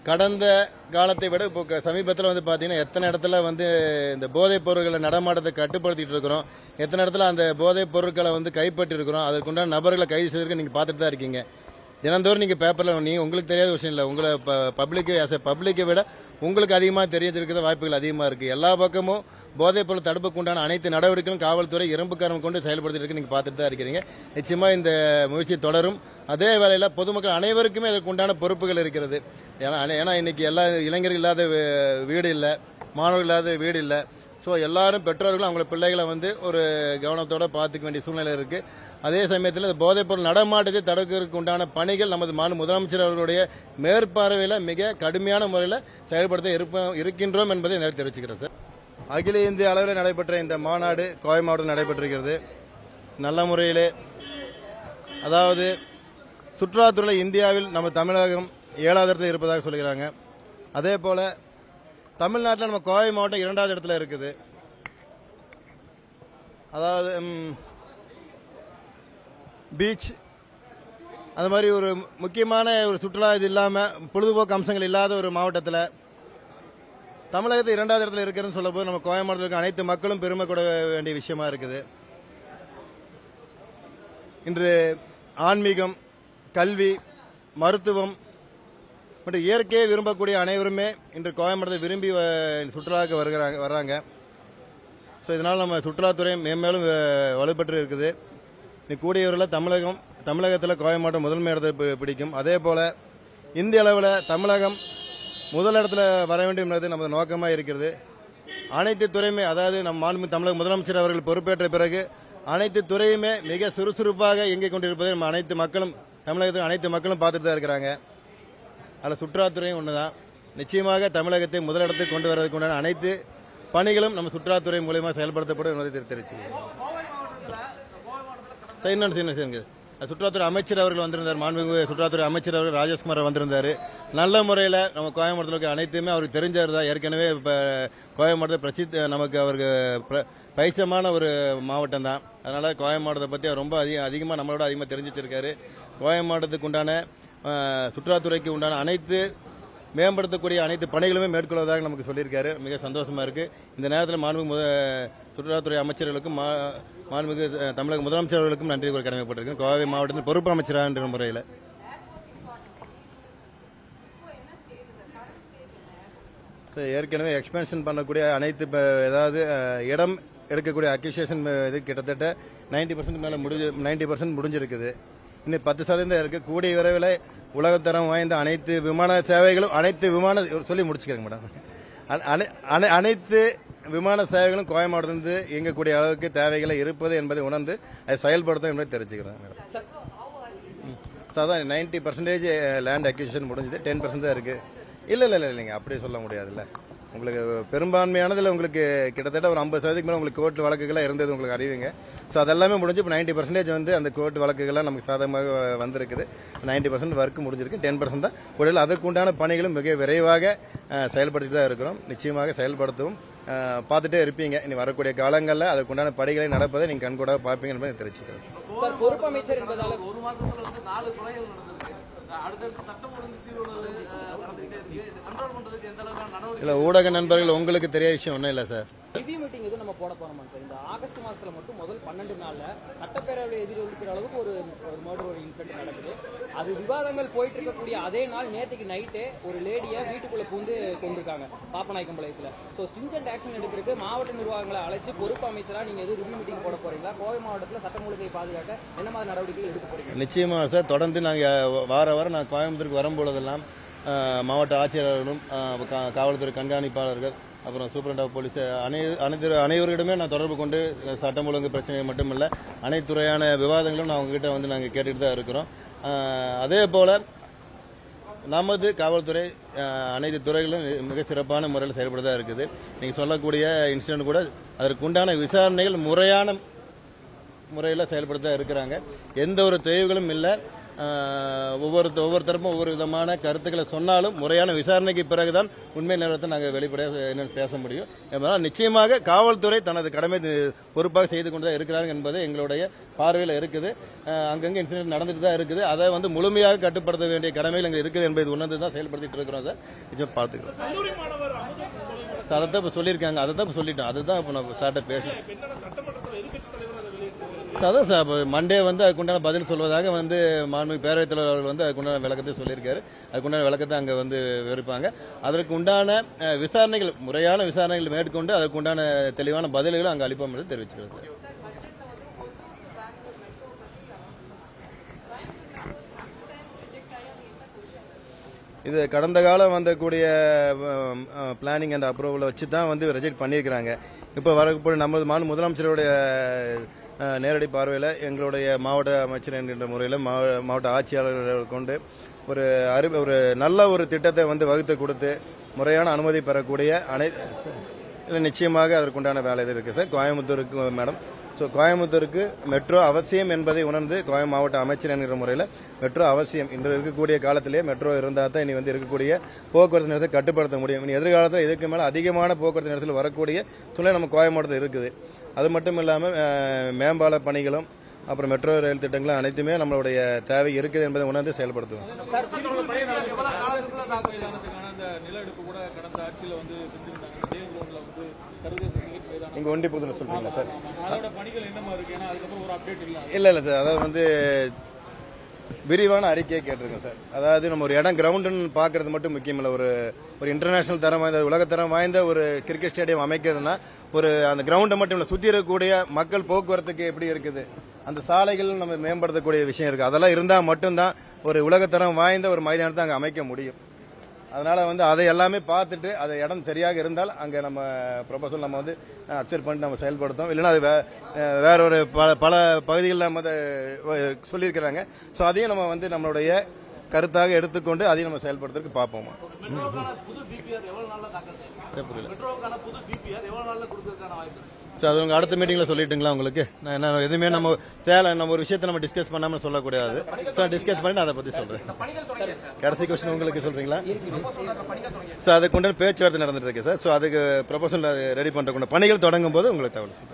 கடந்த காலத்தை விட இப்போ சமீபத்தில் வந்து பார்த்தீங்கன்னா எத்தனை இடத்துல வந்து இந்த போதைப் பொருட்களை நடமாட்டத்தை கட்டுப்படுத்திட்டு இருக்கிறோம், எத்தனை இடத்துல அந்த போதைப் பொருட்களை வந்து கைப்பற்றி இருக்கிறோம், அதற்குண்டான நபர்களை கைது செய்திருக்க நீங்கள் பார்த்துட்டு தான் இருக்கீங்க. தினந்தோறும் நீங்கள் பேப்பரில் நீங்கள் உங்களுக்கு தெரியாத விஷயம் இல்லை, உங்களை பப்ளிக்கை விட உங்களுக்கு அதிகமாக தெரியறதுக்கு வாய்ப்புகள் அதிகமாக இருக்குது. எல்லா பக்கமும் போதைப் பொருள் தடுப்புக்கு உண்டான அனைத்து நடவடிக்கைகளும் காவல்துறை இரும்புக்காரம் கொண்டு செயல்படுத்திட்டு இருக்கு. நீங்கள் பார்த்துட்டு தான் இருக்கிறீங்க. நிச்சயமாக இந்த முயற்சி தொடரும். அதே வேளையில் பொதுமக்கள் அனைவருக்குமே அதற்கு உண்டான பொறுப்புகள் இருக்கிறது. ஏன்னா இன்னைக்கு எல்லா இளைஞர்கள் இல்லாத வீடு இல்லை, மாணவர்கள் இல்லாத வீடு இல்லை. ஸோ எல்லாரும் பெற்றோர்களும் அவங்கள பிள்ளைகளை வந்து ஒரு கவனத்தோடு பார்த்துக்க வேண்டிய சூழ்நிலை இருக்குது. அதே சமயத்தில் இந்த போதைப்பொருள் நடமாட்டத்தை தடுக்கிறதுக்கு உண்டான பணிகள் நமது முதலமைச்சர் அவர்களுடைய மேற்பார்வையில் மிக கடுமையான முறையில் செயல்படுத்த இருக்கின்றோம் என்பதை நான் தெரிவிச்சுக்கிறேன் சார். அகில இந்திய அளவில் நடைபெற்ற இந்த மாநாடு கோவை மாவட்டத்தில் நடைபெற்றிருக்கிறது. நல்ல முறையிலே, அதாவது சுற்றுலாத்துறையில் இந்தியாவில் நம்ம தமிழகம் 7வது இடத்துல இருப்பதாக சொல்கிறாங்க. அதே போல் தமிழ்நாட்டில் நம்ம கோவை மாவட்டம் 2வது இடத்துல இருக்குது. அதாவது பீச் அந்த மாதிரி ஒரு முக்கியமான ஒரு சுற்றுலா இது இல்லாமல் பொழுதுபோக்கு அம்சங்கள் இல்லாத ஒரு மாவட்டத்தில் தமிழகத்தை 2வது இடத்துல இருக்கிறதுன்னு சொல்லும்போது நம்ம கோவை மாவட்டத்தில் இருக்க அனைத்து மக்களும் பெருமை கொள்ள வேண்டிய விஷயமா இருக்குது. இன்று ஆன்மீகம், கல்வி, மருத்துவம் மற்றும் இயற்கையை விரும்பக்கூடிய அனைவருமே இன்று கோவை மாவட்டத்தை விரும்பி சுற்றுலாவுக்கு வர்றாங்க. ஸோ இதனால் நம்ம சுற்றுலாத்துறை மேம்பேலும் வலுப்பெற்று இருக்குது. கூடியவரில் தமிழகத்தில் கோவை மாவட்டம் முதன்மை இடத்தை பிடிக்கும். அதே போல் இந்திய அளவில் தமிழகம் முதல் இடத்துல வர வேண்டும் என்பது நமது நோக்கமாக இருக்கிறது. அனைத்து துறையுமே, அதாவது தமிழக முதலமைச்சர் அவர்கள் பொறுப்பேற்ற பிறகு அனைத்து துறையுமே மிக சுறுசுறுப்பாக இயங்கிக் கொண்டிருப்பதை நம்ம அனைத்து மக்களும், தமிழகத்தில் அனைத்து மக்களும் பார்த்துட்டு தான் இருக்கிறாங்க. அதில் சுற்றுலாத்துறையும் ஒன்று தான். நிச்சயமாக தமிழகத்தை முதலிடத்துக்கு கொண்டு வருவதற்கு உண்டான அனைத்து பணிகளும் நம்ம சுற்றுலாத்துறை மூலமாக செயல்படுத்தப்படும் என்பதை தெரிவிச்சுக்கிறோம். சுற்றுலாத்துறை அமைச்சர் அவர்கள் வந்திருந்தார், மாண்புமிகு சுற்றுலாத்துறை அமைச்சர் அவர்கள் ராஜேஷ்குமார் வந்திருந்தார். நல்ல முறையில் நம்ம கோயம்புத்தூருக்கு அனைத்துமே அவருக்கு தெரிஞ்சவர் தான். ஏற்கனவே இப்போ கோயம்புத்தூர் நமக்கு அவருக்கு பைசமான ஒரு மாவட்டம் தான். அதனால் கோவை மாவட்டத்தை பற்றி அவர் ரொம்ப அதிகமாக நம்மளோட அதிகமாக தெரிஞ்சு வச்சிருக்காரு. கோவை மாவட்டத்துக்கு உண்டான சுற்றுலாத்துறைக்கு உண்டான அனைத்து மேம்படுத்தக்கூடிய அனைத்து பணிகளுமே மேற்கொள்வதாக நமக்கு சொல்லியிருக்காரு. மிக சந்தோஷமாக இருக்குது. இந்த நேரத்தில் மாண்புமிகு சுற்றுலாத்துறை அமைச்சர்களுக்கும் மாண்புமிகு தமிழக முதலமைச்சர் அவர்களுக்கும் நன்றி கூற கடமைப்பட்டிருக்கேன். கோவை மாவட்டத்தில் பொறுப்பு அமைச்சராக என்ற முறையில் ஏற்கனவே எக்ஸ்பென்ஷன் பண்ணக்கூடிய அனைத்து ஏதாவது இடம் எடுக்கக்கூடிய அக்யூசியேஷன் இது கிட்டத்தட்ட 90% மேலே 90% முடிஞ்சிருக்குது. இன்னும் 10% இருக்குது. கூடிய விரைவில் உலகத்தரம் வாய்ந்த அனைத்து விமான சேவைகளும் சொல்லி முடிச்சுக்கிறேங்க மேடம். அனைத்து விமான சேவைகளும் கோவை மாவட்டத்திலிருந்து இயங்கக்கூடிய அளவுக்கு தேவைகளை இருப்பது என்பதை உணர்ந்து அதை செயல்படுத்தும் என்பதை தெரிவிச்சுக்கிறேன் மேடம். அதான் 90% லேண்ட் அக்யூசியேஷன் முடிஞ்சது, 10% தான் இருக்குது. இல்லைங்க, அப்படியே சொல்ல முடியாதுல்ல. உங்களுக்கு பெரும்பான்மையானதில் உங்களுக்கு கிட்டத்தட்ட ஒரு 50% மேலே உங்களுக்கு கோர்ட் வழக்குகளாக இருந்தது உங்களுக்கு அறிவிங்க. ஸோ அதெல்லாமே முடிஞ்சு இப்போ 90% வந்து அந்த கோர்ட் வழக்குகள்லாம் நமக்கு சாதகமாக வந்திருக்குது. 90% ஒர்க் முடிஞ்சிருக்கு, 10% தான் கூடுதல். அதற்குண்டான பணிகளும் மிக விரைவாக செயல்படுத்திட்டு தான் இருக்கிறோம். நிச்சயமாக செயல்படுத்தவும் பார்த்துட்டே இருப்பீங்க. இனி வரக்கூடிய காலங்களில் அதற்குண்டான படிகளை நடப்பதை நீங்கள் கண்கூடாக பார்ப்பீங்க என்பதை தெரிவிச்சுக்கிறேன். பொறுப்பு அமைச்சர் என்பதால் ஒரு மாசத்துல வந்து 4 கொலைகள் நடந்திருக்கு. அடுத்தடுத்து சட்டம் ஒழுங்கு சீர்குலைவு நடந்துகிட்டே இருக்கு. இது கண்ட்ரோல் பண்றதுக்கு எந்த அளவுக்கு நடவடிக்கை? இல்ல, ஊடக நண்பர்கள் உங்களுக்கு தெரியாத விஷயம் ஒன்றும் இல்லை சார். ரிவ்யூ மீட்டிங் எதுவும் நம்ம போட போறோமா சார்? இந்த ஆகஸ்ட் மாசத்துல மட்டும் முதல் 12 நாள்ல சட்டப்பேரவை எதிரொலிக்கிற அளவுக்கு ஒரு மர்டர் இன்சிடென்ட் நடக்குது. அது விவாதங்கள் போயிட்டு இருக்கக்கூடிய அதே நாள் நேற்றுக்கு நைட்டே ஒரு லேடியை வீட்டுக்குள்ள பூந்து கொண்டிருக்காங்க பாப்பநாயக்கம்பாளையத்துல. ஸோ ஸ்ட்ரிஞ்சன்ட் ஆக்ஷன் எடுக்கிறதுக்கு மாவட்ட நிர்வாகங்களை அழைச்சு பொறுப்பு அமைச்சரா நீங்க எதுவும் ரிவ்யூ மீட்டிங் போட போறீங்களா? கோவை மாவட்டத்தில் சட்டம் ஒழுங்கை பாதுகாக்க என்ன மாதிரி நடவடிக்கைகள் எடுக்க போறீங்க? நிச்சயமா சார். தொடர்ந்து நாங்கள் வாரம் நான் கோயம்புத்தூருக்கு வரும்பொழுதெல்லாம் மாவட்ட ஆட்சியர்களும் காவல்துறை கண்காணிப்பாளர்கள் அப்புறம் சூப்பரண்ட் ஆஃப் போலீஸ் அனைவரிடமே நான் தொடர்பு கொண்டு சட்டம் ஒழுங்கு பிரச்சனை மட்டுமில்லை அனைத்து துறையான விவாதங்களும் நான் அவங்ககிட்ட வந்து நாங்கள் கேட்டுட்டு தான் இருக்கிறோம். அதே போல் நமது காவல்துறை அனைத்து துறைகளும் மிக சிறப்பான முறையில் செயல்பட தான் இருக்குது. நீங்கள் சொல்லக்கூடிய இன்சிடென்ட் கூட அதற்கு உண்டான விசாரணைகள் முறையான முறையில் செயல்படுத்த இருக்கிறாங்க. எந்த ஒரு தேவைகளும் இல்லை. ஒவ்வொரு தரப்பும் ஒவ்வொரு விதமான கருத்துக்களை சொன்னாலும் முறையான விசாரணைக்கு பிறகுதான் உண்மை நிலவரத்தை நாங்கள் வெளிப்படையாக பேச முடியும். அதனால் நிச்சயமாக காவல்துறை தனது கடமை பொறுப்பாக செய்து கொண்டு தான் இருக்கிறார்கள் என்பது எங்களுடைய பார்வையில் இருக்குது. அங்கங்கே இன்சிடென்ட் நடந்துட்டு தான் இருக்குது. அதை வந்து முழுமையாக கட்டுப்படுத்த வேண்டிய கடமையில் எங்களுக்கு இருக்குது என்பதை உணர்ந்து தான் செயல்படுத்திட்டு இருக்கிறோம். சார் நிச்சயம் பார்த்துக்கிறோம். அதை தான் இப்போ சொல்லியிருக்காங்க, அதை தான் இப்போ சொல்லிட்டோம், அதுதான் இப்போ நான் சார்ட்ட பேசுகிறேன். அதான் சார் இப்போ மண்டே வந்து அதுக்குண்டான பதில் சொல்வதாக வந்து மாண்புமிகு பேரவைத் தலைவர் அவர்கள் வந்து அதுக்குண்டான விளக்கத்தை சொல்லியிருக்காரு. அதுக்குண்டான விளக்கத்தை அங்கே வந்து விவரிப்பாங்க. அதற்கு உண்டான விசாரணைகள் முறையான விசாரணைகள் மேற்கொண்டு அதற்குண்டான தெளிவான பதில்களை அங்கே அளிப்போம் என்று தெரிவிச்சுக்கிறது. இது கடந்த காலம் வந்தக்கூடிய பிளானிங் அண்ட் அப்ரூவலை வச்சு தான் வந்து ரிஜெக்ட் பண்ணியிருக்கிறாங்க. இப்போ வரக்கூடிய நமது முதலமைச்சருடைய நேரடி பார்வையில் எங்களுடைய மாவட்ட அமைச்சர் என்கின்ற முறையில் மாவட்ட ஆட்சியாளர்கள் கொண்டு ஒரு நல்ல ஒரு திட்டத்தை வந்து வகுத்து கொடுத்து முறையான அனுமதி பெறக்கூடிய நிச்சயமாக அதற்குண்டான வேலை இது இருக்குது சார். கோயம்புத்தூருக்கு மேடம், ஸோ கோயம்புத்தூருக்கு மெட்ரோ அவசியம் என்பதை உணர்ந்து மாவட்ட அமைச்சர் என்கிற முறையில் மெட்ரோ அவசியம். இன்று இருக்கக்கூடிய காலத்திலே மெட்ரோ இருந்தால் தான் இனி வந்து இருக்கக்கூடிய போக்குவரத்து நேரத்தை கட்டுப்படுத்த முடியும். இனி எதிர்காலத்தில் இதுக்கு மேலே அதிகமான போக்குவரத்து நேரத்தில் வரக்கூடிய சூழ்நிலை நம்ம கோயம்புத்தூர் இருக்குது. அது மட்டும் இல்லாமல் மேம்பால பணிகளும் அப்புறம் மெட்ரோ ரயில் திட்டங்களும் அனைத்துமே நம்மளுடைய தேவை இருக்குது என்பதை உணர்ந்து செயல்படுத்துவோம். நீங்க ஒண்டி புதுல சொல்றீங்களா சார்? இல்ல சார், அதாவது வந்து விரிவான அறிக்கையை கேட்டிருக்கோம் சார். அதாவது நம்ம ஒரு இடம் கிரவுண்டுன்னு பாக்குறது மட்டும் முக்கியம் இல்லை. ஒரு இன்டர்நேஷனல் தரம் வாய்ந்த உலகத்தரம் வாய்ந்த ஒரு கிரிக்கெட் ஸ்டேடியம் அமைக்கிறதுனா அந்த கிரவுண்டை மட்டும் இல்லை, சுற்றி இருக்கக்கூடிய மக்கள் போக்குவரத்துக்கு எப்படி இருக்குது, அந்த சாலைகள் நம்ம மேம்படுத்தக்கூடிய விஷயம் இருக்கு. அதெல்லாம் இருந்தால் மட்டும்தான் ஒரு உலகத்தரம் வாய்ந்த ஒரு மைதானத்தை அங்கே அமைக்க முடியும். அதனால வந்து அதை எல்லாமே பார்த்துட்டு அது இடம் சரியாக இருந்தால் அங்கே நம்ம ப்ரொபோசல் நம்ம வந்து அக்செப்ட் பண்ணிட்டு நம்ம செயல்படுத்தோம். இல்லைன்னா அது வேற ஒரு பல பகுதிகளில் நம்ம அதை சொல்லியிருக்கிறாங்க. ஸோ அதையும் நம்ம வந்து நம்மளுடைய கருத்தாக எடுத்துக்கொண்டு அதையும் நம்ம செயல்படுத்துறதுக்கு பார்ப்போமா. சார் அது உங்க அடுத்த மீட்டிங்ல சொல்லிட்டுங்களா உங்களுக்கு? நான் எதுவுமே நம்ம ஒரு விஷயத்தை நம்ம டிஸ்கஸ் பண்ணாம சொல்லக்கூடாது. சார் டிஸ்கஸ் பண்ணி அதை பத்தி சொல்றேன். கடைசி கொஸ்டின் உங்களுக்கு சொல்றீங்களா? சார் அதுக்கு உண்டான பேச்சுவார்த்தை நடந்துட்டு இருக்கு சார். ஸோ அதுக்கு ப்ரொபோசல் ரெடி பண்றதுக்கு பணிகள் தொடங்கும் போது உங்களுக்கு தகவல் சொல்றேன்.